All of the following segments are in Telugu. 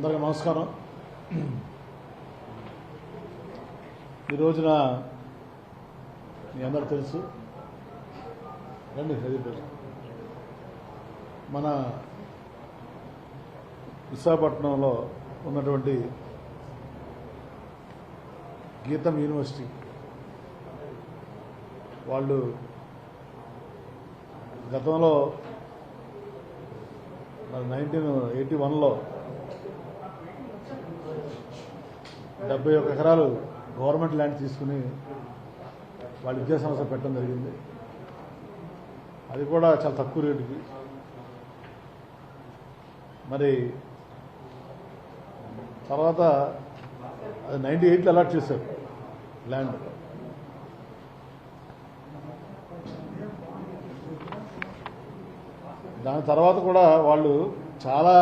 అందరికీ నమస్కారం. ఈ రోజున మీ అందరూ తెలుసు, రండి మన విశాఖపట్నంలో ఉన్నటువంటి గీతం యూనివర్సిటీ వాళ్ళు గతంలో 1981లో 71 ఎకరాలు గవర్నమెంట్ ల్యాండ్ తీసుకుని వాళ్ళ విద్యా సంస్థ పెట్టడం జరిగింది. అది కూడా చాలా తక్కువ రేటుకి. మరి తర్వాత అది 98లో అలాట్ చేశారు ల్యాండ్. దాని తర్వాత కూడా వాళ్ళు చాలా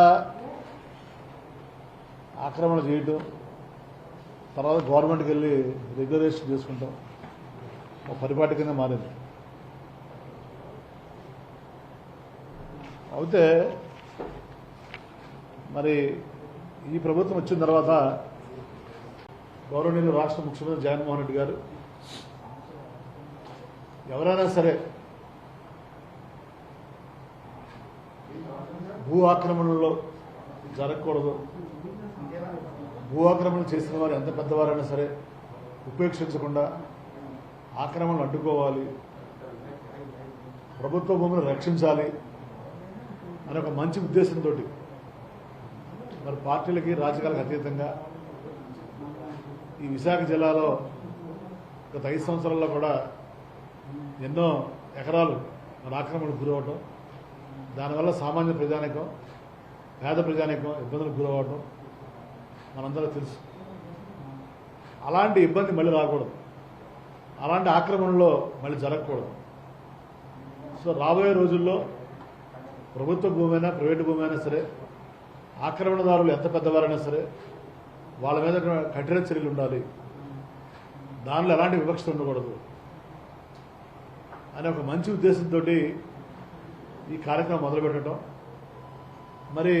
ఆక్రమణ చేయటం, తర్వాత గవర్నమెంట్కి వెళ్ళి రెగ్యులేషన్ చేసుకుంటాం ఒక పరిపాటి కింద మారింది. అయితే మరి ఈ ప్రభుత్వం వచ్చిన తర్వాత గౌరవనీయులు రాష్ట్ర ముఖ్యమంత్రి జగన్మోహన్ రెడ్డి గారు ఎవరైనా సరే భూ ఆక్రమణలో జరగకూడదు, భూ ఆక్రమణ చేసిన వారు ఎంత పెద్దవారైనా సరే ఉపేక్షించకుండా ఆక్రమణలు అడ్డుకోవాలి, ప్రభుత్వ భూములను రక్షించాలి అనే ఒక మంచి ఉద్దేశంతో మరి పార్టీలకి రాజకీయాలకు అతీతంగా ఈ విశాఖ జిల్లాలో గత 5 సంవత్సరాల్లో కూడా ఎన్నో ఎకరాలు మరి ఆక్రమణకు గురవటం, దానివల్ల సామాన్య ప్రజానీకం, పేద ప్రజానీకం ఇబ్బందులకు గురవడం మనందరూ తెలుసు. అలాంటి ఇబ్బంది మళ్ళీ రాకూడదు, అలాంటి ఆక్రమణలో మళ్ళీ జరగకూడదు. సో రాబోయే రోజుల్లో ప్రభుత్వ భూమి అయినా ప్రైవేటు భూమి అయినా సరే ఆక్రమణదారులు ఎంత పెద్దవారైనా సరే వాళ్ళ మీద కఠిన చర్యలు ఉండాలి, దానిలో ఎలాంటి వివక్షత ఉండకూడదు అనే ఒక మంచి ఉద్దేశంతో ఈ కార్యక్రమం మొదలుపెట్టడం. మరి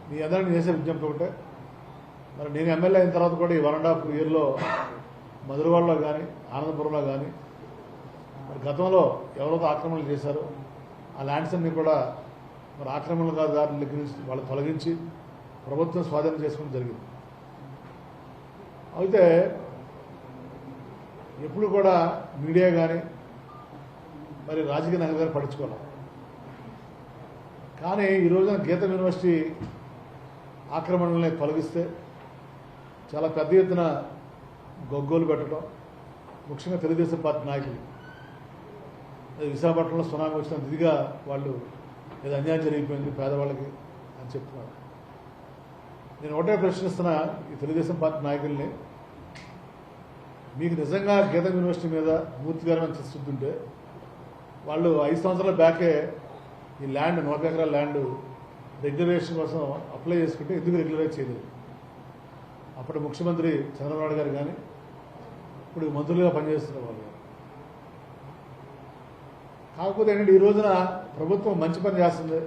మీ అందరినీ చేసే విజ్ఞప్తి ఒకటే, మరి నేను ఎమ్మెల్యే అయిన తర్వాత కూడా ఈ 1.5 ఇయర్లో మధురవాడలో కానీ ఆనందపురంలో కానీ మరి గతంలో ఎవరైతే ఆక్రమణలు చేశారో ఆ ల్యాండ్స్ అన్ని కూడా మరి ఆక్రమణదారుల దగ్గర నుంచి వాళ్ళు తొలగించి ప్రభుత్వం స్వాధీనం చేసుకోవడం జరిగింది. అయితే ఎప్పుడు కూడా మీడియా కానీ మరి రాజకీయ నాయకులు కానీ పట్టించుకోవాలి. కానీ ఈ రోజున గీతం యూనివర్సిటీ ఆక్రమణల్ని తొలగిస్తే చాలా పెద్ద ఎత్తున గొగ్గోలు పెట్టడం, ముఖ్యంగా తెలుగుదేశం పార్టీ నాయకులు విశాఖపట్నంలో సునామీ వచ్చిన ఇదిగా వాళ్ళు ఏదో అన్యాయం జరిగిపోయింది పేదవాళ్ళకి అని చెప్తున్నారు. నేను ఒకటే ప్రశ్నిస్తున్నా ఈ తెలుగుదేశం పార్టీ నాయకుల్ని, మీకు నిజంగా గీతం యూనివర్సిటీ మీద పూర్తికరమైన చిస్తుంటే వాళ్ళు 5 సంవత్సరాల బ్యాకే ఈ ల్యాండ్ 40 ఎకరాల ల్యాండ్ రెగ్యులేషన్ కోసం అప్లై చేసుకుంటే ఎందుకు రెగ్యులరైజ్ చేయలేదు? అప్పుడు ముఖ్యమంత్రి చంద్రబాబు గారు కానీ ఇప్పుడు మంత్రులుగా పనిచేస్తున్న వాళ్ళు. కాకపోతే ఏంటంటే ఈ రోజున ప్రభుత్వం మంచి పని చేస్తుంది,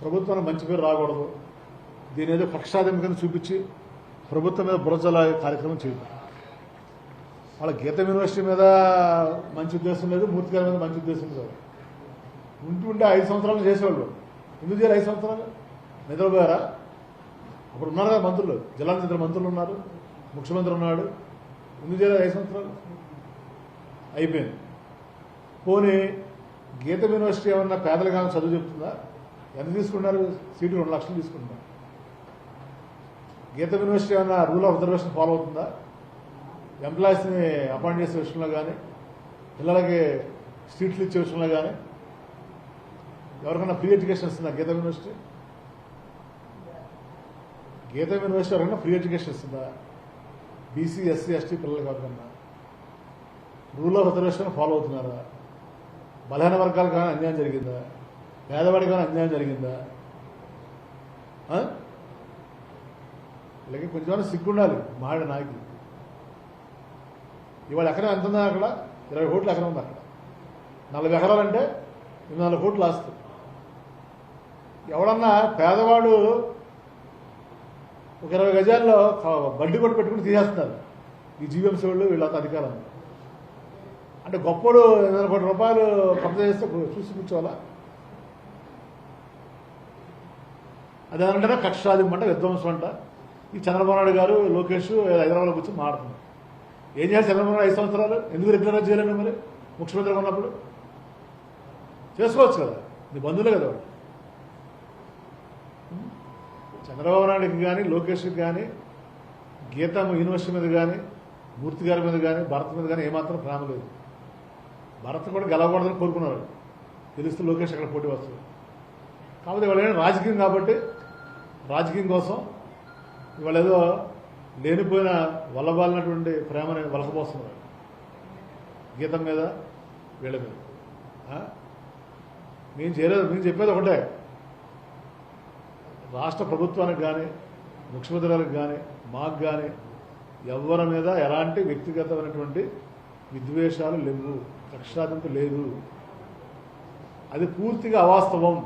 ప్రభుత్వానికి మంచి పేరు రాకూడదు, దీని ఏదో పక్షాధిపతిని చూపించి ప్రభుత్వం మీద బురజల కార్యక్రమం చేయదు. వాళ్ళ గీతం యూనివర్సిటీ మీద మంచి ఉద్దేశం లేదు, మూర్తి గారి మీద మంచి ఉద్దేశం లేదు. ఉంటుంటే 5 సంవత్సరాలు చేసేవాళ్ళు ఎందుకు చేయాలి? 5 సంవత్సరాలు నిద్రపోయారా? అప్పుడు ఉన్నారు కదా మంత్రులు, జిల్లాకు 2 మంత్రులు ఉన్నారు, ముఖ్యమంత్రి ఉన్నాడు, ఎందుకు చేయాలి 5 సంవత్సరాలు? అయిపోయింది. పోనీ గీతం యూనివర్సిటీ ఏమన్నా పేదలు కానీ చదువు చెప్తుందా? ఎంత తీసుకున్నారు? సీటు 2 లక్షలు తీసుకుంటున్నారు. గీతం యూనివర్సిటీ ఏమన్నా రూల్ ఆఫ్ రిజర్వేషన్ ఫాలో అవుతుందా? ఎంప్లాయీస్ని అపాయింట్ చేసే విషయంలో కానీ, పిల్లలకి సీట్లు ఇచ్చే విషయంలో కానీ ఎవరికైనా ఫ్రీ ఎడ్యుకేషన్ ఇస్తుందా గీతం యూనివర్సిటీ? గీతం యూనివర్సిటీ ఎవరికైనా ఫ్రీ ఎడ్యుకేషన్ ఇస్తుందా? బీసీ, ఎస్సీ, ఎస్టీ పిల్లలకి ఎవరికన్నా రూల్ ఆఫ్ రిజర్వేషన్ ఫాలో అవుతున్నారా? బలహీన వర్గాలకు కానీ అన్యాయం జరిగిందా? పేదవాడికి కానీ అన్యాయం జరిగిందా? వీళ్ళకి కొంచెం సిగ్గుండాలి మాడ నాయకులు. ఇవాళ ఎకరం ఎంత ఉందా? అక్కడ 20 కోట్ల ఎకరం ఉంది. అక్కడ 40 ఎకరాలంటే 4 కోట్లు ఆస్తి. ఎవడన్నా పేదవాడు ఒక 20 గజాల్లో బడ్డీ కొట్టు పెట్టుకుని తీసేస్తున్నారు ఈ జీవీఎంసీ వాళ్ళు వీళ్ళంతా అధికారం. అంటే గొప్పడు 200 కోట్ల రూపాయలు కబ్జా చేస్తే చూసి కూర్చోవాలా? అదేమంటే కక్ష సాధింపంట, విధ్వంసం అంట. ఈ చంద్రబాబు నాయుడు గారు లోకేష్ హైదరాబాద్లో కూర్చొని మాట్లాడుతున్నారు. ఏం చేయాలి చంద్రబాబు నాయుడు 5 సంవత్సరాలు? ఎందుకు రెగ్యులర్ చేయలేను? మరి ముఖ్యమంత్రిగా ఉన్నప్పుడు చేసుకోవచ్చు కదా, నీ బంధువులే కదా వాడు. చంద్రబాబు నాయుడుకి కానీ లోకేష్కి కానీ గీతా యూనివర్సిటీ మీద కానీ మూర్తి గారి మీద కానీ భరత్ మీద కానీ ఏమాత్రం ప్రేమ లేదు. భరత్ కూడా గెలవకూడదని కోరుకున్నారు, తెలుస్తూ లోకేష్ అక్కడ పోటీ వస్తుంది. కాకపోతే ఇవాళ రాజకీయం కాబట్టి రాజకీయం కోసం ఇవాళ ఏదో లేనిపోయిన వల్లబాలినటువంటి ప్రేమని వలకపోస్తున్నారు గీతం మీద వీళ్ళ మీద. మేము చేయలేదు, మేము చెప్పేది ఒకటే, రాష్ట్ర ప్రభుత్వానికి కానీ ముఖ్యమంత్రి గారికి కానీ మాకు కానీ ఎవరి మీద ఎలాంటి వ్యక్తిగతమైనటువంటి విద్వేషాలు లేవు, కక్షాదింపు లేదు. అది పూర్తిగా అవాస్తవం,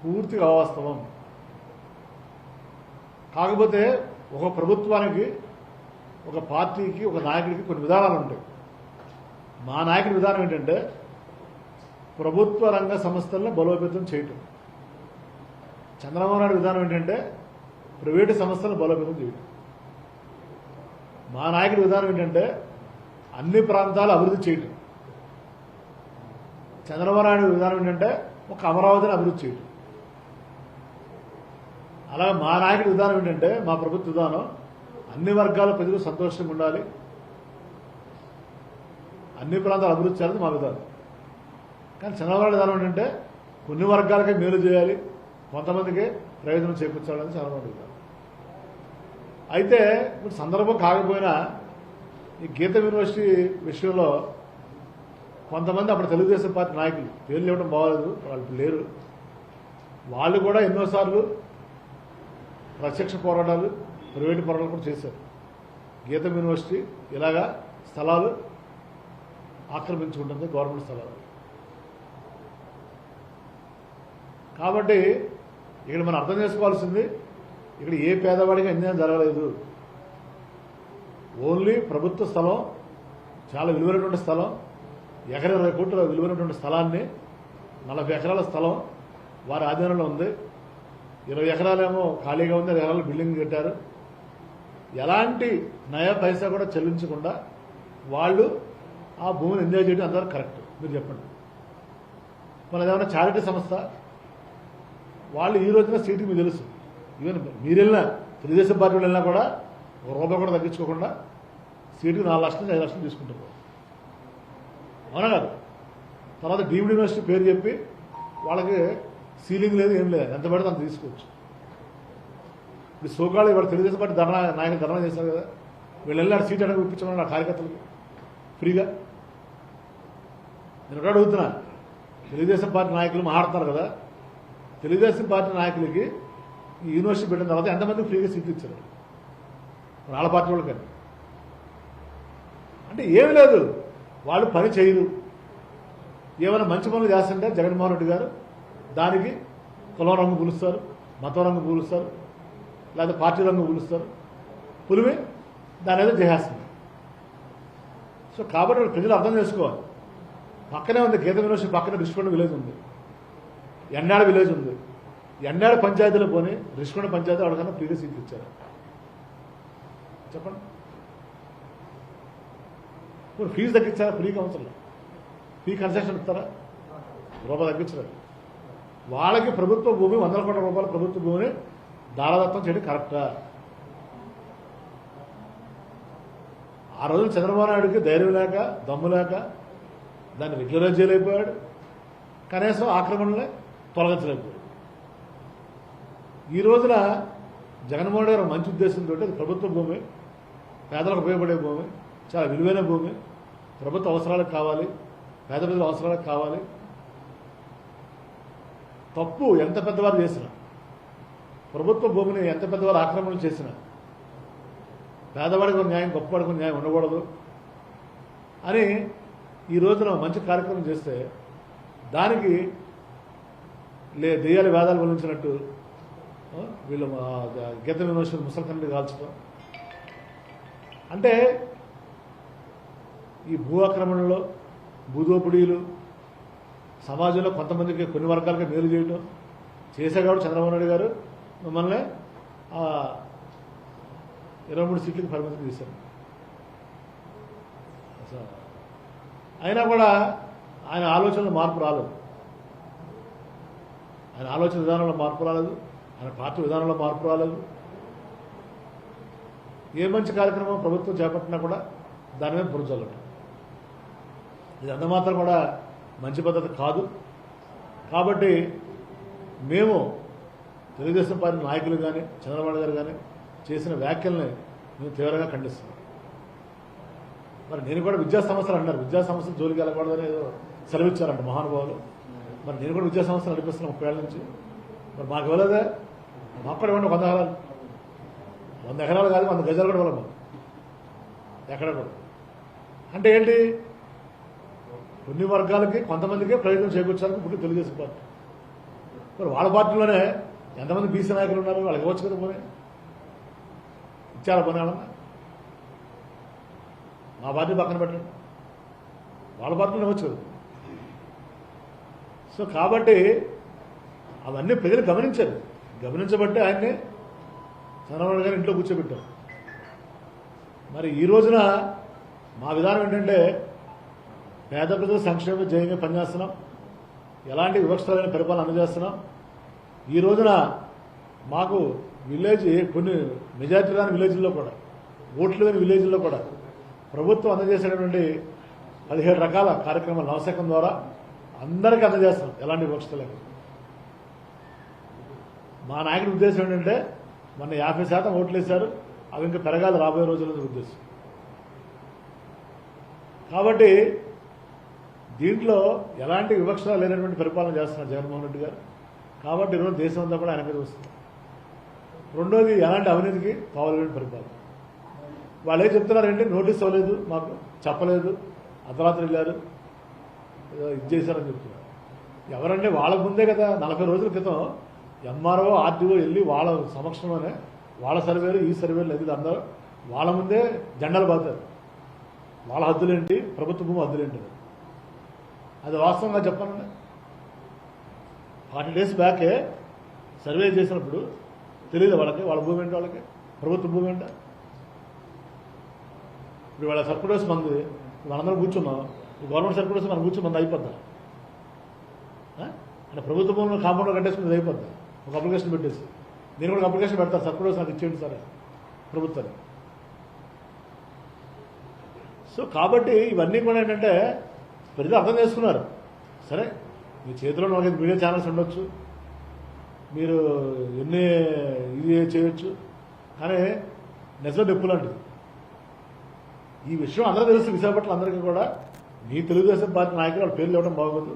పూర్తిగా అవాస్తవం. కాకపోతే ఒక ప్రభుత్వానికి, ఒక పార్టీకి, ఒక నాయకుడికి కొన్ని విధానాలు ఉంటాయి. మా నాయకుడి విధానం ఏంటంటే ప్రభుత్వ రంగ సంస్థలను బలోపేతం చేయటం. చంద్రబాబు నాయుడు విధానం ఏంటంటే ప్రైవేటు సంస్థలను బలోపేతం చేయటం. మా నాయకుడి విధానం ఏంటంటే అన్ని ప్రాంతాలు అభివృద్ధి చేయటం. చంద్రబాబు నాయుడు విధానం ఏంటంటే ఒక అమరావతిని అభివృద్ధి చేయటం. అలాగే మా నాయకుడి విధానం ఏంటంటే, మా ప్రభుత్వ విధానం అన్ని వర్గాల ప్రజలు సంతోషంగా ఉండాలి, అన్ని ప్రాంతాలు అభివృద్ధి చేయాలని మా విధానం. కానీ చంద్రబాబు విధానం ఏంటంటే కొన్ని వర్గాలకే మేలు చేయాలి, కొంతమందికి ప్రయోజనం చేకూర్చాలని చంద్రబాబు విధానం. అయితే ఇప్పుడు సందర్భం కాకపోయినా ఈ గీత యూనివర్సిటీ విషయంలో కొంతమంది అప్పుడు తెలుగుదేశం పార్టీ నాయకులు, పేర్లు ఇవ్వడం బాగోలేదు, వాళ్ళు లేరు, వాళ్ళు కూడా ఎన్నోసార్లు ప్రత్యక్ష పోరాటాలు, ప్రైవేటు పోరాటాలు కూడా చేశారు. గీతం యూనివర్సిటీ ఇలాగా స్థలాలు ఆక్రమించుకుంటుంది, గవర్నమెంట్ స్థలాలు. కాబట్టి ఇక్కడ మనం అర్థం చేసుకోవాల్సింది, ఇక్కడ ఏ పేదవాడికి అన్యాయం జరగలేదు. ఓన్లీ ప్రభుత్వ స్థలం, చాలా విలువైనటువంటి స్థలం, ఎకరా 20 కోట్ల విలువైనటువంటి స్థలాన్ని, 40 ఎకరాల స్థలం వారి ఆధీనంలో ఉంది. 20 ఎకరాలేమో ఖాళీగా ఉంది, 20 ఎకరాలు బిల్డింగ్ కట్టారు. ఎలాంటి నయా పైసా కూడా చెల్లించకుండా వాళ్ళు ఆ భూమిని ఎంజాయ్ చేయడం అందరూ కరెక్ట్. మీరు చెప్పండి, మన ఏమైనా చారిటీ సంస్థ వాళ్ళు ఈ రోజున సీటుకి మీకు తెలుసు, ఈవెన్ మీరు వెళ్ళినా తెలుగుదేశం పార్టీ వాళ్ళు వెళ్ళినా కూడా ₹1 కూడా తగ్గించుకోకుండా సీటుకి 4 లక్షలు 5 లక్షలు తీసుకుంటారు. అవునా కాదు? తర్వాత డీమ్డ్ యూనివర్సిటీ పేరు చెప్పి వాళ్ళకి సీలింగ్ లేదు, ఏం లేదు, ఎంత పడితే అంత తీసుకోవచ్చు. ఇప్పుడు సోకాళ్ళు ఇవాళ తెలుగుదేశం పార్టీ నాయకులు ధర్నా చేశారు కదా, వీళ్ళు వెళ్ళి సీట్ అనేది ఇప్పించమని నా కార్యకర్తలకి ఫ్రీగా. నేను ఒకటి అడుగుతున్నా, తెలుగుదేశం పార్టీ నాయకులు మాట్లాడుతున్నారు కదా, తెలుగుదేశం పార్టీ నాయకులకి ఈ యూనివర్సిటీ పెట్టిన తర్వాత ఎంతమంది ఫ్రీగా సీట్లు ఇచ్చారు వాళ్ళ పార్టీ వాళ్ళకి? అంటే ఏమి లేదు, వాళ్ళు పని చేయరు. ఏమైనా మంచి పనులు చేస్తుంటే జగన్మోహన్ రెడ్డి గారు దానికి కులం రంగు పూలుస్తారు, మతం రంగు పూలుస్తారు, లేదా పార్టీ రంగు పూలుస్తారు, పులిమి దాని ఏదో చేసేస్తుంది. సో కాబట్టి ప్రజలు అర్థం చేసుకోవాలి. పక్కనే ఉంది గీత యూనివర్సిటీ పక్కనే రిషికొండ విలేజ్ ఉంది, ఎన్నాడ విలేజ్ ఉంది. ఎన్నాడ పంచాయతీలో పోని రిషికొండ పంచాయతీ అడగన్నా ఫ్రీగా సీట్లు ఇచ్చారు. చెప్పండి, ఇప్పుడు ఫీజు తగ్గించారా? ఫ్రీగా అవసరం, ఫీ కన్సెషన్ ఇస్తారా? రూపాయి తగ్గించలేదు. వాళ్ళకి ప్రభుత్వ భూమి 100 కోట్ల రూపాయల ప్రభుత్వ భూమిని దారాదత్తం చేయడం కరెక్టా? ఆ రోజు చంద్రబాబు నాయుడికి ధైర్యం లేక, దమ్ము లేక దాన్ని రెగ్యులరైజ్ చేయలేకపోయాడు, కనీసం ఆక్రమణలే తొలగించలేకపోయాడు. ఈ రోజున జగన్మోహన్ గారు మంచి ఉద్దేశంతో అది ప్రభుత్వ భూమి, పేదలకు ఉపయోగపడే భూమి, చాలా విలువైన భూమి, ప్రభుత్వ అవసరాలకు కావాలి, పేద ప్రజల అవసరాలకు కావాలి. తప్పు ఎంత పెద్దవారు చేసినా, ప్రభుత్వ భూమిని ఎంత పెద్దవారు ఆక్రమణ చేసినా పేదవాడికి న్యాయం, గొప్పవాడికి న్యాయం ఉండకూడదు అని ఈ రోజున మంచి కార్యక్రమం చేస్తే దానికి దెయ్యాల వేదాలు వల్లించినట్టు వీళ్ళు గీత యూనివర్సిటీ ముసల్కన్లు కాల్చడం అంటే ఈ భూ ఆక్రమణలో భూదోపిడీలు సమాజంలో కొంతమందికి కొన్ని వర్గాలకి మేలు చేయటం చేసేవాడు చంద్రబాబు నాయుడు గారు మిమ్మల్ని 23 సీట్లకు పరిమితం చేశారు. అయినా కూడా ఆయన ఆలోచనలో మార్పు రాలేదు, ఆయన ఆలోచన విధానంలో మార్పు రాలేదు, ఆయన పార్టీ విధానంలో మార్పు రాలేదు. ఏ మంచి కార్యక్రమం ప్రభుత్వం చేపట్టినా కూడా దాని మీద బురజల్లటం, ఇది అంత మాత్రం కూడా మంచి పద్ధతి కాదు. కాబట్టి మేము తెలుగుదేశం పార్టీ నాయకులు కానీ చంద్రబాబు గారు కానీ చేసిన వ్యాఖ్యల్ని మేము తీవ్రంగా ఖండిస్తున్నాం. మరి నేను కూడా విద్యా సంస్థలు అన్నారు, విద్యా సంస్థలు జోలికి వెళ్ళకూడదని ఏదో సెలవిచ్చారంట మహానుభావులు. మరి నేను కూడా విద్యా సంస్థలు నడిపిస్తున్నాను 30 ఏళ్ల నుంచి. మరి మాకు ఇవ్వలేదే, మాకు కూడా ఇవ్వండి 100 ఎకరాలు, 100 ఎకరాలు కాదు 100 గజాలు కూడా ఇవ్వాలి ఎక్కడ కూడా. అంటే ఏంటి, కొన్ని వర్గాలకి కొంతమందికే ప్రయోజనం చేకూర్చాలని ఇప్పుడు తెలుగుదేశం పార్టీ. మరి వాళ్ళ పార్టీలోనే ఎంతమంది బీసీ నాయకులు ఉన్నారు, వాళ్ళకి ఇవ్వచ్చు కదా పోనీ, ఇచ్చారా పోనీ ఏమన్నా? మా పార్టీ పక్కన పెట్టండి, వాళ్ళ పార్టీలో ఇవ్వచ్చు కదా. సో కాబట్టి అవన్నీ ప్రజలు గమనించారు, గమనించబట్టే ఆయన్ని చంద్రబాబు గారు ఇంట్లో కూర్చోబెట్టారు. మరి ఈ రోజున మా విధానం ఏంటంటే పేద ప్రజల సంక్షేమ ధ్యేయంగా పనిచేస్తున్నాం, ఎలాంటి వివక్షమైన పరిపాలన అందజేస్తున్నాం. ఈ రోజున మాకు విలేజ్ కొన్ని మెజార్టీ రాని విలేజ్ల్లో కూడా, ఓట్లు లేని విలేజ్ల్లో కూడా ప్రభుత్వం అందజేసేటటువంటి 17 రకాల కార్యక్రమాలు నవశకం ద్వారా అందరికీ అందజేస్తున్నాం, ఎలాంటి వివక్షత లేకుండా. మా నాయకుడి ఉద్దేశం ఏంటంటే మొన్న 50% ఓట్లు వేశారు, అవి ఇంకా పెరగాలి రాబోయే రోజుల్లో ఉద్దేశం. కాబట్టి దీంట్లో ఎలాంటి వివక్ష లేనటువంటి పరిపాలన చేస్తున్నారు జగన్మోహన్ రెడ్డి గారు. కాబట్టి ఈరోజు దేశం అంతా కూడా ఆయన మీద వస్తుంది. రెండోది, ఎలాంటి అవినీతికి పావులేని పరిపాలన. వాళ్ళు ఏం చెప్తున్నారంటే నోటీస్ అవ్వలేదు, మాకు చెప్పలేదు, అర్ధరాత్రి వెళ్ళారు, ఏదో ఇది చేశారని చెప్తున్నారు. ఎవరంటే వాళ్ళ ముందే కదా 40 రోజుల క్రితం ఎంఆర్ఓ ఆర్టీఓ వెళ్ళి వాళ్ళ సమక్షంలోనే వాళ్ళ సర్వేలు ఈ సర్వేలు అది అందరూ వాళ్ళ ముందే జెండాలు బాతారు. వాళ్ళ హద్దులేంటి, ప్రభుత్వ భూమి హద్దులేంటి, అది వాస్తవంగా చెప్పాలండి. 40 days బ్యాకే సర్వే చేసినప్పుడు తెలియదు వాళ్ళకి, వాళ్ళ భూమి ఏంటి, వాళ్ళకి ప్రభుత్వ భూమి ఏంట. ఇప్పుడు వాళ్ళ సర్కులర్స్ మంది మనందరం కూర్చున్నాం, గవర్నమెంట్ సర్కులర్స్ మనం కూర్చొని మంది అయిపోద్దా అంటే ప్రభుత్వ భూమిలో కాంపౌండ్లో కట్టేసుకుని అయిపోద్దా? ఒక అప్లికేషన్ పెట్టేసి నేను కూడా అప్లికేషన్ పెడతాను, సర్కులర్స్ నాకు ఇచ్చేయండి సార్ ప్రభుత్వాన్ని. సో కాబట్టి ఇవన్నీ కూడా ఏంటంటే ప్రజలు అర్థం చేసుకున్నారు. సరే, మీ చేతిలో 4-5 మీడియా ఛానల్స్ ఉండొచ్చు, మీరు ఎన్ని ఇది చేయొచ్చు, కానీ నిజం డెప్పు లాంటిది. ఈ విషయం అందరూ తెలుసు, విశాఖపట్నం అందరికీ కూడా. మీ తెలుగుదేశం పార్టీ నాయకులు వాళ్ళ పేర్లు ఇవ్వడం బాగోదు.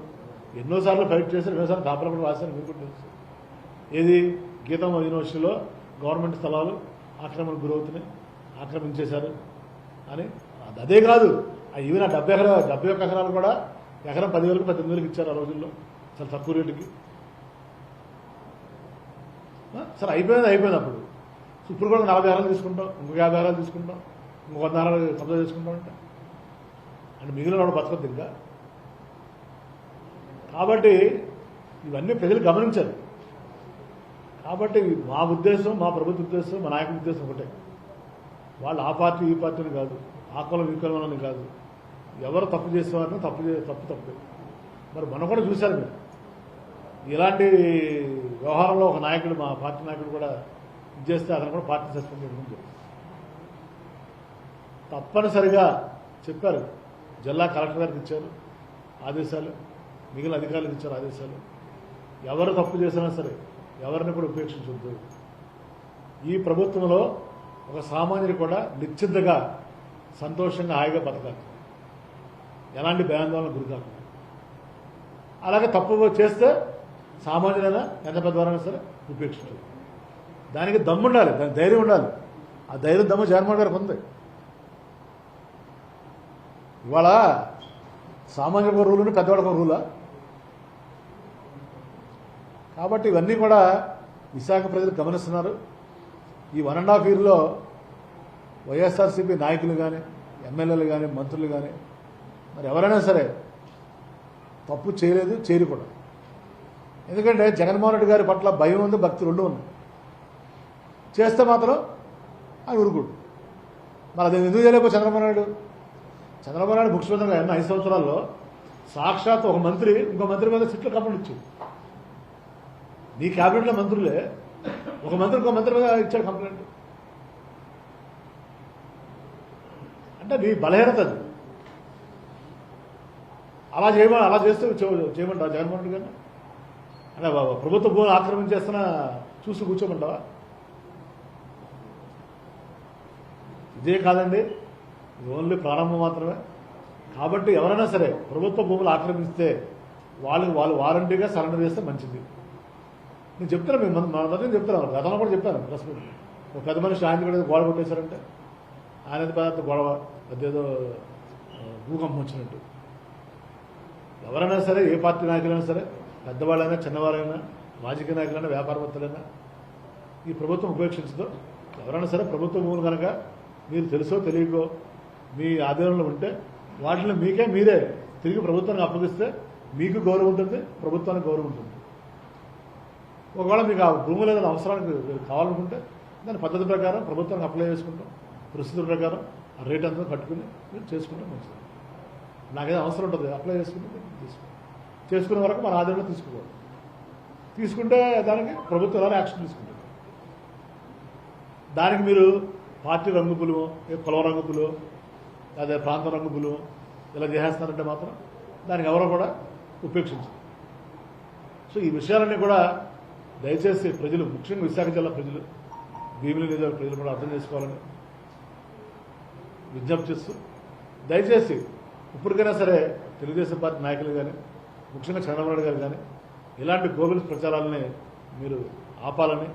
ఎన్నోసార్లు ఫైట్ చేశారు, ఎన్నోసార్లు కాపురం రాశారు, మీకు కూడా తెలుసు. ఏది, గీతా యూనివర్సిటీలో గవర్నమెంట్ స్థలాలు ఆక్రమణకు గురవుతున్నాయి, ఆక్రమించేశారు అని. అదే కాదు, ఈవెన్ 71 ఎకరాలు కూడా ఎకరం 10,000కు 18,000కి ఇచ్చారు ఆ రోజుల్లో, చాలా తక్కువ రేటుకి. సరే అయిపోయింది అప్పుడు. ఇప్పుడు కూడా 40 ఎకరాలు తీసుకుంటాం, ఇంకొక 50 ఎకరాలు తీసుకుంటాం, ఇంకొక 100 ఎకరాలు కబ్జా చేసుకుంటాం అంటే మిగిలిన వాళ్ళు బతకొద్దు ఇంకా. కాబట్టి ఇవన్నీ ప్రజలు గమనించారు. కాబట్టి మా ఉద్దేశం, మా ప్రభుత్వ ఉద్దేశం, మా నాయకుడి ఉద్దేశం ఒకటే. వాళ్ళు ఆ పార్టీ ఈ పార్టీని కాదు, ఆ కులం ఈ కులం కాదు, ఎవరు తప్పు చేసేవారిని తప్పు. మరి మనం కూడా చూశారు మీరు, ఇలాంటి వ్యవహారంలో ఒక నాయకుడు, మా పార్టీ నాయకుడు కూడా ఇది చేస్తే అతను కూడా పార్టీ సస్పెండ్ చేయడం తప్పనిసరిగా చెప్పారు. జిల్లా కలెక్టర్ గారికి ఇచ్చారు ఆదేశాలు, మిగిలిన అధికారులకు ఇచ్చారు ఆదేశాలు. ఎవరు తప్పు చేసినా సరే ఎవరిని కూడా ఉపేక్షించొద్దు. ఈ ప్రభుత్వంలో ఒక సామాన్యుడు కూడా నిశ్చింతగా సంతోషంగా హాయిగా బతకాలి, ఎలాంటి భయాందోళన గురి కాకుండా. అలాగే తప్పు చేస్తే సామాన్యులైనా ఎంత పెద్దవారైనా సరే ఉపేక్షించాలి. దానికి దమ్ము ఉండాలి, దానికి ధైర్యం ఉండాలి. ఆ ధైర్యం దమ్ము జగన్మోహన్ గారికి ఉంది. ఇవాళ సామాన్యులకు ఒక రూలు, పెద్దవాళ్ళకు ఒక రూలా? కాబట్టి ఇవన్నీ కూడా విశాఖ ప్రజలు గమనిస్తున్నారు. ఈ 1.5 yearలో వైఎస్ఆర్సీపీ నాయకులు కానీ, ఎమ్మెల్యేలు కానీ, మంత్రులు కానీ, మరి ఎవరైనా సరే తప్పు చేయలేదు, చేయరు కూడా. ఎందుకంటే జగన్మోహన్ రెడ్డి గారి పట్ల భయం ఉంది, భక్తి రెండు ఉన్నాయి. చేస్తే మాత్రం ఆయన ఉరుకుడు. మరి అది ఎందుకు చేయలేకపోతే చంద్రబాబు నాయుడు ముఖ్యమంత్రిగా అయిన 5 సంవత్సరాల్లో సాక్షాత్ ఒక మంత్రి ఇంకో మంత్రి మీద సిట్లు కంప్లైంట్ ఇచ్చింది. నీ క్యాబినెట్లో మంత్రులే ఒక మంత్రి ఇంకో మంత్రి మీద ఇచ్చాడు కంప్లైంట్. అంటే నీ బలహీనత అది. అలా చేస్తే చేయమంటావా జగన్మోహన్ రెడ్డి గారిని? అంటే ప్రభుత్వ భూములు ఆక్రమించేస్తున్నా చూసి కూర్చోమంటావా? ఇదే కాదండి, ఇది ఓన్లీ ప్రారంభం మాత్రమే. కాబట్టి ఎవరైనా సరే ప్రభుత్వ భూములు ఆక్రమిస్తే వాళ్ళు వారంటీగా సరెండర్ చేస్తే మంచిది. నేను చెప్తాను, మన దగ్గర చెప్తాను, గతంలో కూడా చెప్పాను ప్రెస్ మీట్. ఒక పెద్ద మనిషి ఆయన కూడా గోడ కొట్టేశారంటే ఆయన పెద్ద గొడవ, అదేదో భూకంపం వచ్చినట్టు. ఎవరైనా సరే, ఏ పార్టీ నాయకులైనా సరే, పెద్దవాళ్ళైనా చిన్నవాళ్ళైనా, రాజకీయ నాయకులైనా, వ్యాపారవేత్తలైనా ఈ ప్రభుత్వం ఉపేక్షించదు. ఎవరైనా సరే ప్రభుత్వ భూములు కనుక మీరు తెలుసో తెలియకో మీ ఆధీనంలో ఉంటే వాటిని మీరే తిరిగి ప్రభుత్వానికి అప్పగిస్తే మీకు గౌరవం ఉంటుంది, ప్రభుత్వానికి గౌరవం ఉంటుంది. ఒకవేళ మీకు ఆ భూములు ఏదైనా అవసరానికి కావాలనుకుంటే దాని పద్ధతి ప్రకారం ప్రభుత్వానికి అప్లై చేసుకుంటాం, పరిస్థితుల ప్రకారం ఆ రేట్ అంతా కట్టుకుని మీరు చేసుకుంటే మంచిది. నాకేదో అవసరం ఉంటుంది, అప్లై చేసుకునే వరకు మన ఆధీనంలో తీసుకోవాలి. తీసుకుంటే దానికి ప్రభుత్వం ఎలా యాక్షన్ తీసుకుంటుంది. దానికి మీరు పార్టీ రంగుపులు, కుల రంగుపులు, అదే ప్రాంత రంగుపులు ఇలా చేసేస్తారంటే మాత్రం దానికి ఎవరో కూడా ఉపేక్షించరు. సో ఈ విషయాలన్నీ కూడా దయచేసి ప్రజలు, ముఖ్యంగా విశాఖ జిల్లా ప్రజలు, భీమిలి నియోజకవర్గ ప్రజలు కూడా అర్థం చేసుకోవాలని విజ్ఞప్తి చేస్తూ, దయచేసి ఇప్పటికైనా సరే తెలుగుదేశం పార్టీ నాయకులు కానీ, ముఖ్యంగా చంద్రబాబు నాయుడు గారు కానీ ఇలాంటి గోబెల్స్ ప్రచారాలని మీరు ఆపాలని,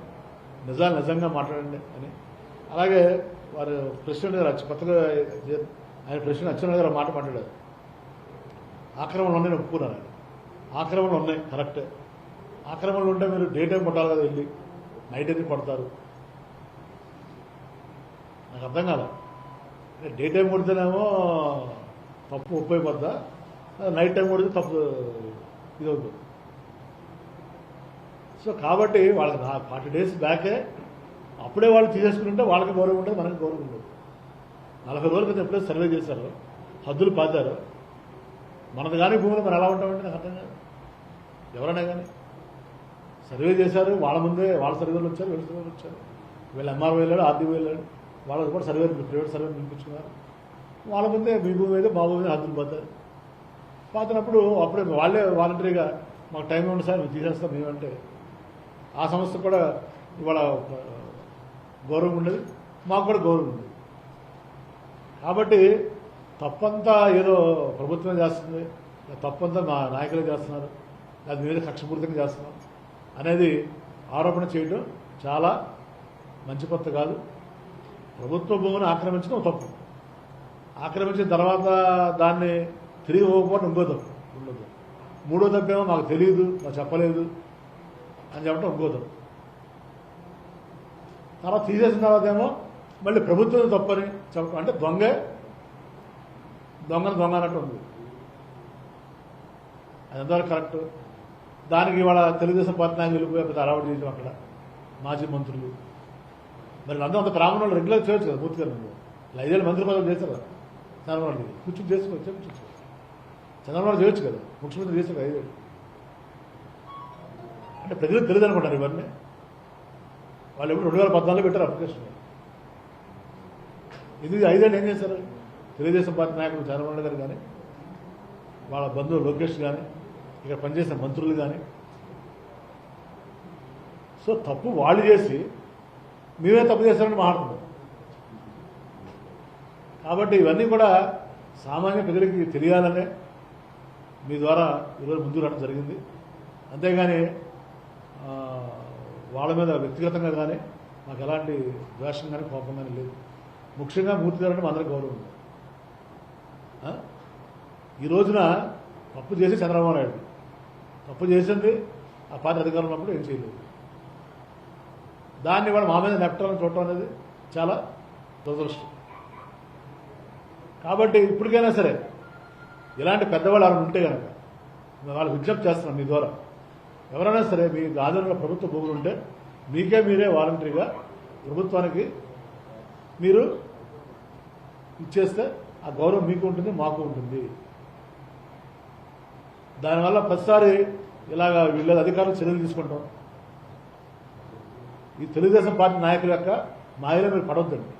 నిజంగా మాట్లాడండి అని. అలాగే వారు ప్రెసిడెంట్ గారు కొత్తగా ఆయన ప్రెసిడెంట్ అచ్చెన్నాయుడు గారు మాట మాట్లాడారు. ఆక్రమణలు ఉన్నాయని ఒప్పుకున్నారు. ఆక్రమణలు ఉన్నాయి, కరెక్టే. ఆక్రమణలు ఉంటే మీరు డే టైం కొట్టాలి కదా, వెళ్ళి నైట్ ఎందుకు కొడతారు? నాకు అర్థం కాదు. డే టైం కొడితేనేమో తప్పు ఒప్పైపోద్దా, నైట్ టైం కొడితే తప్పు ఇది అవుతుంది. సో కాబట్టి వాళ్ళకి 40 days బ్యాకే అప్పుడే వాళ్ళు తీసేసుకుంటే వాళ్ళకి గౌరవం ఉంటుంది, మనకి గౌరవం ఉండదు. 40 రోజుల క్రితం ఎప్పుడైతే సర్వే చేశారో, హద్దులు పాతారు, మనది కానీ భూములు మనం ఎలా ఉంటామంటే నాకు అర్థం కాదు. ఎవరైనా కానీ సర్వే చేశారు, వాళ్ళ ముందే వాళ్ళ సర్వేలు వచ్చారు, వీళ్ళ సర్వేలు వచ్చారు, వీళ్ళు ఎంఆర్ఓ వెళ్ళాడు, ఆర్డీఓ వెళ్ళాడు, వాళ్ళకి కూడా సర్వే ప్రైవేట్ సర్వే పిలిపించుకున్నారు. వాళ్ళ ముందే మీ భూమి మీద మా భూమి మీద హద్దులు పోతారు. పాతినప్పుడు అప్పుడే వాళ్ళే వాలంటరీగా మాకు టైం ఉంది సార్, మేము తీసేస్తాం మేమంటే ఆ సంస్థ కూడా ఇవాళ గౌరవం ఉండదు, మాకు కూడా గౌరవం ఉండదు. కాబట్టి తప్పంతా ఏదో ప్రభుత్వం చేస్తుంది, తప్పంతా మా నాయకులే చేస్తున్నారు, అది మీద కక్షపూరితంగా చేస్తున్నాం అనేది ఆరోపణ చేయడం చాలా మంచి పద్ధతి కాదు. ప్రభుత్వ భూమిని ఆక్రమించడం తప్పు, ఆక్రమించిన తర్వాత దాన్ని తిరిగి పోకపోవడం ఇంకో తప్పు ఉండదు. మూడో తప్పేమో మాకు తెలియదు, మాకు చెప్పలేదు అని చెప్పడం ఇంకో తప్పు. తర్వాత తీసేసిన తర్వాత ఏమో మళ్ళీ ప్రభుత్వం తప్పని చెప్పడం అంటే దొంగ అన్నట్టు ఉంది. అది ఎంతవరకు కరెక్ట్? దానికి ఇవాళ తెలుగుదేశం పార్టీ నాయకులు వెళ్ళిపోయి అలవాటు చేయడం, అక్కడ మాజీ మంత్రులు, మరి అందరూ అంత బ్రాహ్మణులు రెగ్యులర్ చేయొచ్చు కదా. పూర్తిగా 5 ఏళ్ళు మంత్రి పదవులు చేశారు కదా చంద్రబాబు నాయుడు, కూర్చొని చేసుకోవచ్చు, చంద్రబాబు నాయుడు చేయొచ్చు కదా, ముఖ్యమంత్రి చేశారు 5 ఏళ్ళు. అంటే ప్రజలకు తెలియదు అనుకుంటారు ఇవన్నీ. వాళ్ళు ఎప్పుడు 2014లో పెట్టారు అప్లికేషన్. ఇది 5 ఏళ్ళు ఏం చేశారు? తెలుగుదేశం పార్టీ నాయకులు చంద్రబాబు నాయుడు గారు కానీ, వాళ్ళ బంధువు లోకేష్ కానీ, ఇక్కడ పనిచేసిన మంత్రులు కానీ. సో తప్పు వాళ్ళు చేసి మేమే తప్పు చేస్తారని మాట్లాడుతున్నాం. కాబట్టి ఇవన్నీ కూడా సామాన్య ప్రజలకి తెలియాలనే మీ ద్వారా ఈరోజు ముందుకు రావడం జరిగింది. అంతేగాని వాళ్ళ మీద వ్యక్తిగతంగా కానీ మాకు ఎలాంటి ద్వేషం కానీ కోపం కానీ లేదు. ముఖ్యంగా మూర్తి గారు అంటే అందరికీ గౌరవం ఉంది. ఈ రోజున తప్పు చేసి చంద్రబాబు నాయుడు తప్పు చేసింది ఆ పార్టీ అధికారంలో ఉన్నప్పుడు ఏం చేయలేదు. దాన్ని కూడా మా మీద నెప్టాలని చూడటం అనేది చాలా దురదృష్టం. కాబట్టి ఇప్పటికైనా సరే ఇలాంటి పెద్దవాళ్ళు ఎవరైనా ఉంటే కనుక వాళ్ళు విజ్ఞప్తి చేస్తున్నాం మీ ద్వారా, ఎవరైనా సరే మీ ఆధీనంలో ప్రభుత్వ భూములు ఉంటే మీరే వాలంటరీగా ప్రభుత్వానికి మీరు ఇచ్చేస్తే ఆ గౌరవం మీకు ఉంటుంది, మాకు ఉంటుంది. దానివల్ల ప్రతిసారి ఇలాగా వీళ్ళ అధికారులు చర్యలు తీసుకుంటాం. ఈ తెలుగుదేశం పార్టీ నాయకుల యొక్క మాయలో మీరు పడొద్దండి.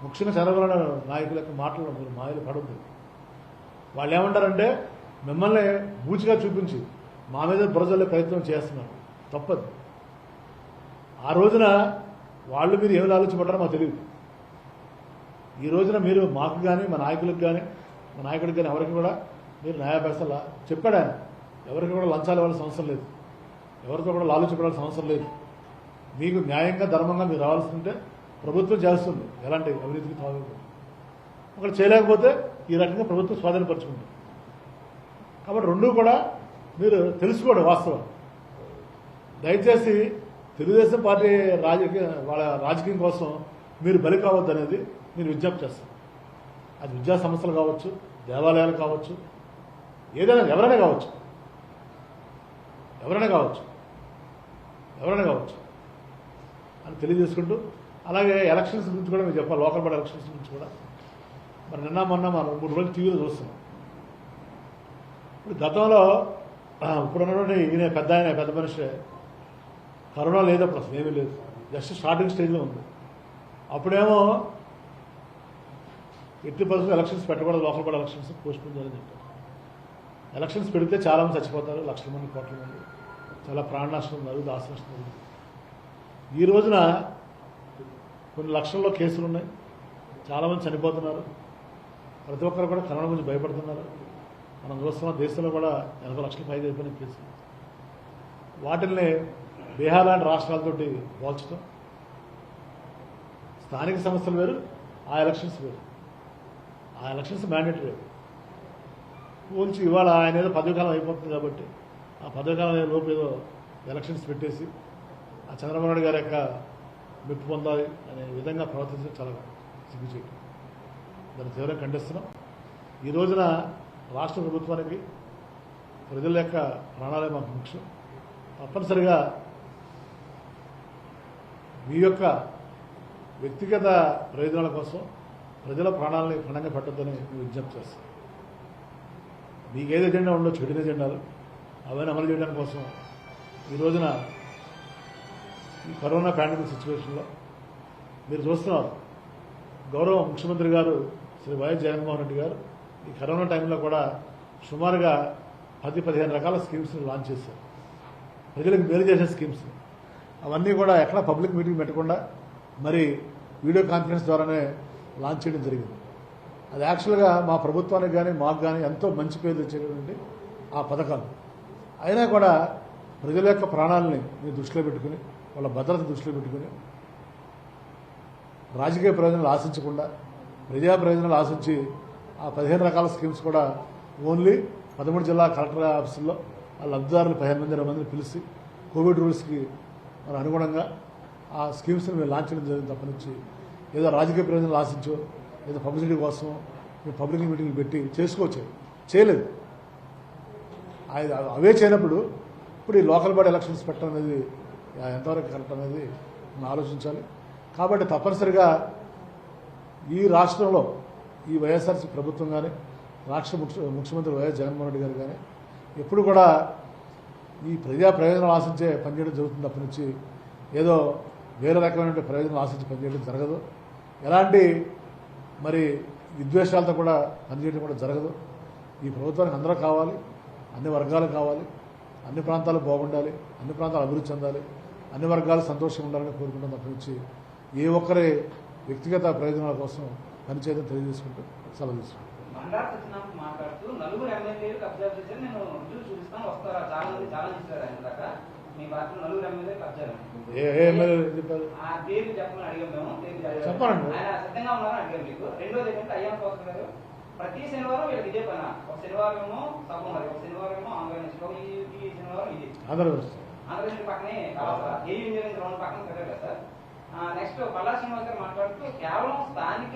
ముఖ్యంగా చంద్రబాబు నాయకుల యొక్క మాటలు మీరు మాయలు పడొద్దు. వాళ్ళు ఏమంటారంటే మిమ్మల్ని బూచిగా చూపించి మా మీద బురజల్లే ప్రయత్నం చేస్తున్నారు. తప్పదు. ఆ రోజున వాళ్ళు మీరు ఏమి ఆలోచించబడ్డారో మాకు తెలియదు. ఈ రోజున మీరు మాకు కానీ మా నాయకులకు కానీ మా నాయకుడికి కానీ ఎవరికి కూడా మీరు న్యాయపరిస్థితులు చెప్పాడు ఆయన. ఎవరికి కూడా లంచాలు ఇవ్వాల్సిన అవసరం లేదు, ఎవరితో కూడా లాలుచిపడాల్సిన అవసరం లేదు. మీకు న్యాయంగా ధర్మంగా మీరు రావాల్సి ఉంటే ప్రభుత్వం చేస్తుంది, ఎలాంటి అవినీతికి తాగకూడదు. ఒకటి చేయలేకపోతే ఈ రకంగా ప్రభుత్వం స్వాధీనపరుచుకుంటుంది. కాబట్టి రెండూ కూడా మీరు తెలుసుకోండి వాస్తవం. దయచేసి తెలుగుదేశం పార్టీ వాళ్ళ రాజకీయం కోసం మీరు బలి కావద్దు అనేది నేను విజ్ఞప్తి చేస్తాను. అది విద్యా సంస్థలు కావచ్చు, దేవాలయాలు కావచ్చు, ఏదైనా ఎవరైనా కావచ్చు అని తెలియజేసుకుంటూ, అలాగే ఎలక్షన్స్ గురించి కూడా మీరు చెప్పాలి. లోకల్ బాడీ ఎలక్షన్స్ గురించి కూడా మరి నిన్న మొన్న మనం 3 రోజులు టీవీలో చూస్తున్నాం. ఇప్పుడు గతంలో ఇప్పుడున్నటువంటి ఈయన పెద్ద మనిషి కరోనా లేదు, అప్పుడు అసలు ఏమీ లేదు, జస్ట్ స్టార్టింగ్ స్టేజ్లో ఉంది. అప్పుడేమో ఎట్టి పరిస్థితులు ఎలక్షన్స్ పెట్టకూడదు, లోకల్ బాడీ ఎలక్షన్స్ పోస్ట్పోన్ చేయాలని చెప్పారు. ఎలక్షన్స్ పెడితే చాలామంది చచ్చిపోతారు, లక్షల మంది, కోట్ల మంది, చాలా ప్రాణ నష్టం జరుగుతుంది, ఆస్తి నష్టం జరుగుతుంది. ఈ రోజున కొన్ని లక్షల్లో కేసులు ఉన్నాయి, చాలామంది చనిపోతున్నారు, ప్రతి ఒక్కరు కూడా కరోనా గురించి భయపడుతున్నారు. మనం చూస్తున్నాం దేశంలో కూడా 80 లక్షల పైగా అయిపోయిన కేసులు. వాటిల్ని బీహార్ లాంటి రాష్ట్రాలతోటి పోల్చడం, స్థానిక సంస్థలు వేరు, ఆ ఎలక్షన్స్ వేరు. ఆ ఎలక్షన్స్ మ్యాండేటరీ పోల్చి ఇవాళ ఆయన ఏదో పదవికాలం అయిపోతుంది కాబట్టి ఆ పదవికాలం లోపు ఏదో ఎలక్షన్స్ పెట్టేసి ఆ చంద్రబాబు నాయుడు గారి యొక్క మెప్పు పొందాలి అనే విధంగా ప్రవర్తించడం చాలా సిగ్గుచేటు. దాన్ని తీవ్రంగా ఖండిస్తున్నాం. ఈ రోజున రాష్ట్ర ప్రభుత్వానికి ప్రజల యొక్క ప్రాణాలే మాకు ముఖ్యం. తప్పనిసరిగా మీ యొక్క వ్యక్తిగత ప్రయోజనాల కోసం ప్రజల ప్రాణాలని పణంగా పెట్టద్దని విజ్ఞప్తి చేస్తాం. మీకు ఏది ఎజెండా ఉండో చెడు ఎజెండాలు అవన్నీ అమలు చేయడానికి కోసం ఈ రోజున ఈ కరోనా పాండమిక్ సిచ్యువేషన్లో మీరు చూస్తున్నారు, గౌరవ ముఖ్యమంత్రి గారు శ్రీ వైఎస్ జగన్మోహన్ రెడ్డి గారు ఈ కరోనా టైంలో కూడా సుమారుగా 10-15 రకాల స్కీమ్స్ని లాంచ్ చేశారు. ప్రజలకు మేలు చేసే స్కీమ్స్ అవన్నీ కూడా ఎక్కడ పబ్లిక్ మీటింగ్ పెట్టకుండా మరి వీడియో కాన్ఫరెన్స్ ద్వారానే లాంచ్ చేయడం జరిగింది. అది యాక్చువల్గా మా ప్రభుత్వానికి కానీ మాకు కానీ ఎంతో మంచి పేరు తెచ్చేటువంటి ఆ పథకాలు. అయినా కూడా ప్రజల యొక్క ప్రాణాలని మీరు దృష్టిలో పెట్టుకుని, వాళ్ళ భద్రత దృష్టిలో పెట్టుకుని, రాజకీయ ప్రయోజనాలు ఆశించకుండా ప్రజా ప్రయోజనాలు ఆశించి ఆ 15 రకాల స్కీమ్స్ కూడా ఓన్లీ 13 జిల్లా కలెక్టర్ ఆఫీసుల్లో ఆ లబ్ధిదారులు 15 మంది 20 మందిని పిలిచి కోవిడ్ రూల్స్కి మరి అనుగుణంగా ఆ స్కీమ్స్ని మేము లాంచ్ చేయడం జరిగింది. తప్పనిచ్చి ఏదో రాజకీయ ప్రయోజనాలు ఆశించో ఏదో పబ్లిసిటీ కోసం మేము పబ్లిక్ మీటింగ్లు పెట్టి చేసుకోవచ్చు, చేయలేదు. అవే చేయనప్పుడు ఇప్పుడు ఈ లోకల్ బాడీ ఎలక్షన్స్ పెట్టడం అనేది ఎంతవరకు కరెక్ట్ అనేది మనం ఆలోచించాలి. కాబట్టి తప్పనిసరిగా ఈ రాష్ట్రంలో ఈ వైఎస్ఆర్సీ ప్రభుత్వం కానీ రాష్ట్ర ముఖ్యమంత్రి వైఎస్ జగన్మోహన్ రెడ్డి గారు కానీ ఎప్పుడు కూడా ఈ ప్రజా ప్రయోజనాలు ఆశించే పనిచేయడం జరుగుతుంది. తప్ప నుంచి ఏదో వేరే రకమైన ప్రయోజనాలు ఆశించి పనిచేయడం జరగదు. ఎలాంటి మరి విద్వేషాలతో కూడా పనిచేయడం కూడా జరగదు. ఈ ప్రభుత్వానికి అందరూ కావాలి, అన్ని వర్గాలు కావాలి, అన్ని ప్రాంతాలు బాగుండాలి, అన్ని ప్రాంతాలు అభివృద్ధి చెందాలి, అన్ని వర్గాలు సంతోషంగా ఉండాలని కోరుకుంటాం. తప్ప నుంచి ఏ ఒక్కరి వ్యక్తిగత ప్రయోజనాల కోసం పనిచేయడం తెలియజేసుకుంటూ సెలవు తీసుకుంటాం. మాట్లాడుతూ నలుగురు ఎమ్మెల్యేలు కబ్జా చేశారు, నేను రుజువు చూపిస్తాను, వస్తారా? చాలా మంది ఛాలెంజ్ చేశారు ఆయన దాకా. మీ పార్టీలో నలుగురు ఎమ్మెల్యేలు కబ్జా చెప్పారు, ఆ పేర్లు చెప్పమని అడిగాం మేము. చెప్పండి, ఆయన సిద్ధంగా ఉన్నారని అడిగాం మీకు. రెండోది ఏంటంటే అయ్యాన్ ఫోర్స్ గారు ప్రతి శనివారం వీళ్ళకి ఇదే పని. ఒక శనివారం ఏమో సభ, మరి ఒక శనివారం ఏమో ఆంధ్రప్రదేశ్, ఈ శనివారం ఇది ఆంధ్రప్రదేశ్ పక్కనే ఏ ఇంజనీరింగ్ గ్రౌండ్ పక్కన కట్టారు కదా సార్. నెక్స్ట్ పల్లా శ్రీనివాస్ గారు మాట్లాడుతూ కేవలం స్థానిక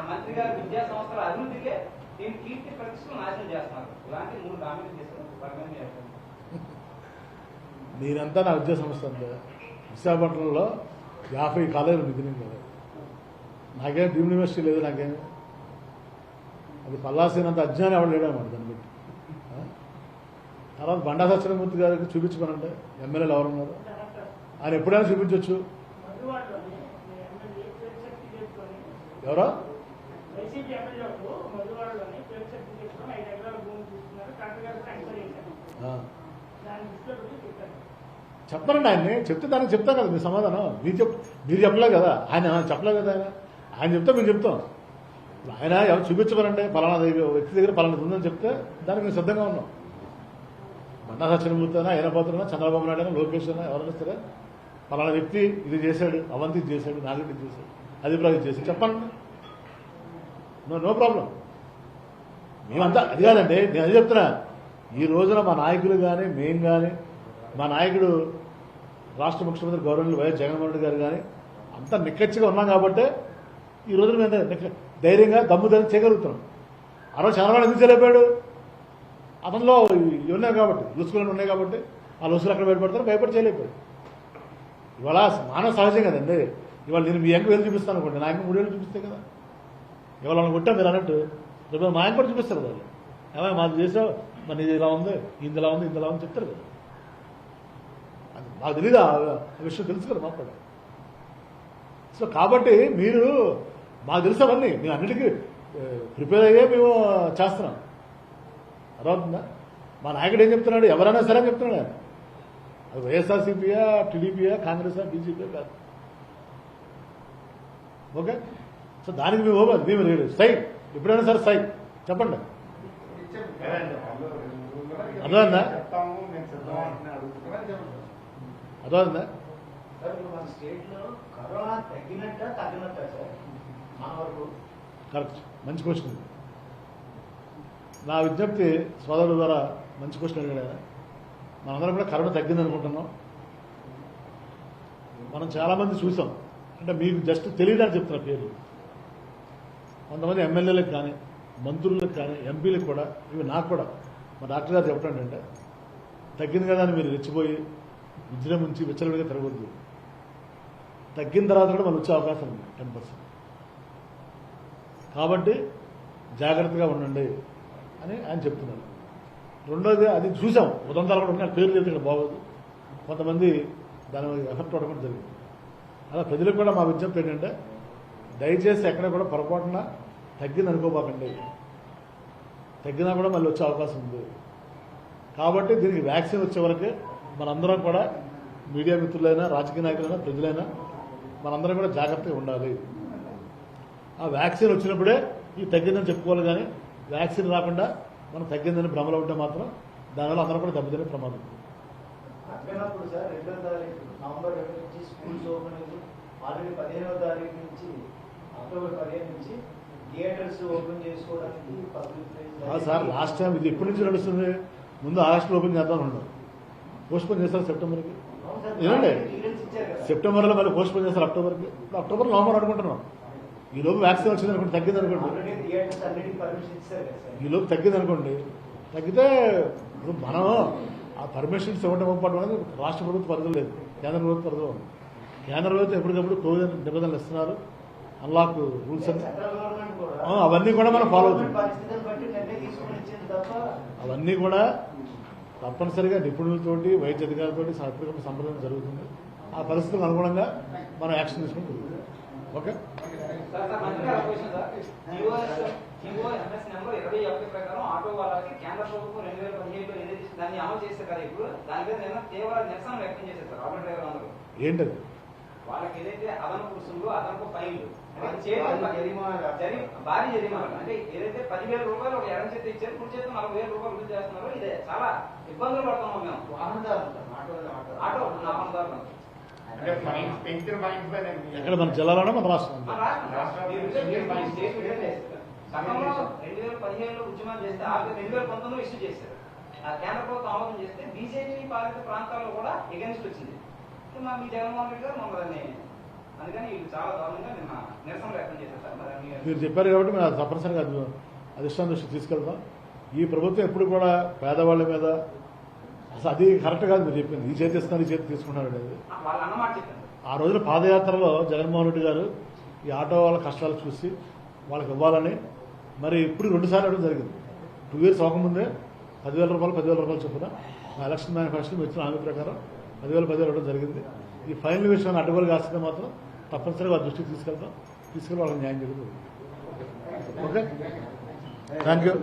మంత్రి గారి విద్యా సంస్థల అభివృద్ధికే దీని కీర్తి ప్రతిష్టలు నాశనం చేస్తున్నారు. ఇలాంటి 3 కామెంట్లు చేస్తారు. నేనంతా నా విద్యా సంస్థ అంతే. విశాఖపట్నంలో 50 కాలేజీలు మిగిలిన కదా, నాకేం డ్రీమ్ యూనివర్సిటీ లేదు, నాకేం అది పల్లాసీనంత అజ్ఞానం ఎవరు లేడనమాట దాన్ని బట్టి. తర్వాత బండా సత్యనారాయణమూర్తి గారికి చూపించమనంటే ఎమ్మెల్యేలు ఎవరున్నారు, ఆయన ఎప్పుడైనా చూపించవచ్చు. ఎవరో చెప్పనండి ఆయన్ని, చెప్తే దానికి చెప్తాం కదా మీ సమాధానం. మీరు చెప్పలేదు కదా, ఆయన చెప్పలేదు కదా, ఆయన చెప్తే మేము చెప్తాం. ఆయన ఎవరు చూపించమనండి, పలానా వ్యక్తి దగ్గర పలానా ఉందని చెప్తే దానికి మేము సిద్ధంగా ఉన్నాం. బండా సత్యనారాయణమూర్తి అయినా, ఆయన పోతున్నా, చంద్రబాబు నాయుడు అయినా, లోకేష్ అయినా, ఎవరైనా సరే పలానా వ్యక్తి ఇది చేశాడు, అవంతి ఇది చేశాడు, నాగరెడ్డి ఇది చేశాడు, అదిప్రాజ్ ఇది చేశాడు చెప్పండి. No problem. మేమంతా అది కాదండి, నేను అది చెప్తున్నా. ఈ రోజున మా నాయకులు కానీ మేము కానీ, మా నాయకుడు రాష్ట్ర ముఖ్యమంత్రి గౌరవనీయులు వైఎస్ జగన్మోహన్ రెడ్డి గారు కానీ అంతా నిక్కచ్చిగా ఉన్నాం కాబట్టి ఈ రోజున మేము ధైర్యంగా దమ్ముదని చేయగలుగుతున్నాం. ఆ రోజు చంద్రబాబు ఎందుకు చేయలేపాడు? అతనిలో ఇవి ఉన్నాయి కాబట్టి, లూసుకులు ఉన్నాయి కాబట్టి ఆ లూసులు అక్కడ బయటపడతారు, భయపడి చేయలేపాడు. ఇవాళ మానవ సహజం కదండి. ఇవాళ నేను మీ ఎంకు వెళ్ళి చూపిస్తాను అనుకోండి, నా ఎంకు 3 ఏళ్ళు చూపిస్తే కదా. ఇవాళ వాళ్ళని కొట్టా మీరు అన్నట్టు, రేపు మా ఆయన కూడా చూపిస్తారు వాళ్ళు. ఏమైనా మాది చేసావు, మరి ఇది ఇలా ఉంది, ఇందులా ఉంది, ఇందులా ఉంది చెప్తారు కదా. అది మాకు తెలీదు, ఆ విషయం తెలుసు కదా మాకు కూడా. సో కాబట్టి మీరు మాకు తెలుసు అవన్నీ, మేము అన్నిటికీ ప్రిపేర్ అయ్యే మేము చేస్తున్నాం. అర్థమవుతుందా? మా నాయకుడు ఏం చెప్తున్నాడు, ఎవరైనా సరే అని చెప్తున్నాడు ఆయన. అది వైఎస్ఆర్సీపీయా, టీడీపీయా, కాంగ్రెసా, బీజేపీయా కాదు. ఓకే, సో దానికి మేము సై ఎప్పుడైనా సరే సై చెప్పండి. అర్థమైందా? అర్థమైందా? కరెక్ట్, మంచి క్వశ్చన్. నా విజ్ఞప్తి సోదరుల ద్వారా మంచి క్వశ్చన్ అడిగాడు ఆయన. మనందరం కూడా కరోనా తగ్గింది అనుకుంటున్నాం. మనం చాలామంది చూసాం, అంటే మీకు జస్ట్ తెలియడానికి చెప్తున్న పేర్లు. కొంతమంది ఎమ్మెల్యేలకు కానీ, మంత్రులకు కానీ, ఎంపీలకు కూడా, ఇవి నాకు కూడా మా డాక్టర్ గారు చెప్పడం అంటే, తగ్గింది కదా అని మీరు రెచ్చిపోయి విజృంభించి విచ్చలవిడిగా తిరగొద్దు. తగ్గిన తర్వాత కూడా మనం వచ్చే అవకాశం ఉంది 10%. కాబట్టి జాగ్రత్తగా ఉండండి అని ఆయన చెప్తున్నారు. రెండోది అది చూసాం, ఉదంతాలు కూడా ఉన్నాయి, పేర్లు చెప్తే ఇక్కడ బాగోదు, కొంతమంది దాని ఎఫెక్ట్ పడకుండా జరిగింది. అలా ప్రజలకు కూడా మా విజ్ఞప్తి ఏంటంటే, దయచేసి ఎక్కడ కూడా పొరపాటున తగ్గింది అనుకోబాకండి. తగ్గినా కూడా మళ్ళీ వచ్చే అవకాశం ఉంది. కాబట్టి దీనికి వ్యాక్సిన్ వచ్చే వరకే మనందరం కూడా, మీడియా మిత్రులైనా, రాజకీయ నాయకులైనా, ప్రజలైనా మనందరం కూడా జాగ్రత్తగా ఉండాలి. ఆ వ్యాక్సిన్ వచ్చినప్పుడే ఈ తగ్గిందని చెప్పుకోవాలి, కానీ వ్యాక్సిన్ రాకుండా మనం తగ్గిందని భ్రమలో ఉంటే మాత్రం దానివల్ల అందరం కూడా దెబ్బతినే ప్రమాదం. అట్లనప్పుడు సార్ 2వ తారీఖు నవంబర్ 2 నుంచి స్కూల్స్ ఓపెన్ అయ్యి ఆల్రెడీ 15వ తారీఖు నుంచి అక్టోబర్ 15 నుంచి థియేటర్స్ ఓపెన్ చేసుకోవడానికి పబ్లిక్ సార్ లాస్ట్ టైం ఇది ఎప్పటి నుంచి నడుస్తుంది? ముందు ఆగస్టులో ఓపెన్ చేద్దాం అన్నారు, పోస్ట్పోన్ చేస్తారు సెప్టెంబర్కి. ఏమండి సెప్టెంబర్లో మళ్ళీ పోస్ట్పోన్ చేస్తారు అక్టోబర్కి. అక్టోబర్ నవంబర్ అనుకుంటున్నాం. ఈ లోపు వ్యాక్సిన్ వచ్చింది అనుకోండి, తగ్గింది అనుకోండి, ఈ లోపు తగ్గింది అనుకోండి, తగ్గితే మనం ఆ పర్మిషన్స్ ఇవ్వడం అనేది రాష్ట్ర ప్రభుత్వ పరిధిలో లేదు, కేంద్ర ప్రభుత్వ పరిధిలో ఉంది. కేంద్ర ప్రభుత్వం ఎప్పటికప్పుడు కోవిడ్ నిబంధనలు ఇస్తున్నారు, అన్లాక్ రూల్స్ అన్ని అవన్నీ కూడా మనం ఫాలో అవుతుంది. అవన్నీ కూడా తప్పనిసరిగా నిపుణులతోటి, వైద్య అధికారులతోటి ఎప్పటికప్పుడు సంప్రదించడం జరుగుతుంది. ఆ పరిస్థితులకు అనుగుణంగా మనం యాక్షన్ తీసుకుంటుంది. ఓకే, ప్రకారం ఆటో వాళ్ళకి కేంద్ర ప్రభుత్వం 2017లో ఏదైతే దాన్ని అమలు చేస్తారు కదా, ఇప్పుడు దాని మీద నిన్న తీవ్ర నిరసన వ్యక్తం చేశారు ఆటో డ్రైవర్ అందరూ. ఏంటది? వాళ్ళకి ఏదైతే అదనపు రుసుములు, అదనపు ఫైన్లు, భారీ జరిమానాలు, అంటే ఏదైతే 10,000 రూపాయలు ఒక ఎడం చేతి ఇచ్చారు, కుడి చేతి 40,000 రూపాయలు వృద్ధి చేస్తున్నారు. ఇదే చాలా ఇబ్బందులు పడుతున్నాం మేము ఆటో వాహనదారులు. ఎక్కడ మన జిల్లాలోనే మన రాష్ట్రం? 2017లో ఉద్యమాలు చేస్తే 2019లో ఇష్యూ చేశారు. కేంద్ర ప్రభుత్వం ఆమోదం చేస్తే బీజేపీ పాలిత ప్రాంతాల్లో కూడా ఎగెన్స్ట్ వచ్చింది. మీ జగన్మోహన్ రెడ్డి గారు మమ్మల్ని అందుకని వీళ్ళు చాలా దారుణంగా నిన్న నిరసన వ్యక్తం చేశారు సార్. మరి మీరు చెప్పారు కాబట్టి మేము తప్పనిసరిగా అధిష్టానం దృష్టికి తీసుకెళ్తాం. ఈ ప్రభుత్వం ఎప్పుడు కూడా పేదవాళ్ళ మీద అసలు అది కరెక్ట్ కాదు. మీరు చెప్పింది ఈ చేతి ఇస్తున్నారు ఈ చేతి తీసుకుంటున్నారు అనేది. వాళ్ళు అన్నమాట చెప్పారు. ఆ రోజున పాదయాత్రలో జగన్మోహన్ రెడ్డి గారు ఈ ఆటో వాళ్ళ కష్టాలు చూసి వాళ్ళకి ఇవ్వాలని మరి ఇప్పుడు 2 సార్లు ఇవ్వడం జరిగింది. 2 years అవ్వకముందే 10,000 రూపాయలు చొప్పున మా ఎలక్షన్ మేనిఫెస్టోలో ఇచ్చిన హామీ ప్రకారం 10,000 ఇవ్వడం జరిగింది. ఈ ఫైనల్ విషయాన్ని అడ్డగోలు కాస్తే మాత్రం తప్పనిసరిగా వాళ్ళ దృష్టికి తీసుకెళ్లి వాళ్ళకి న్యాయం జరుగుతుంది. Okay, thank you.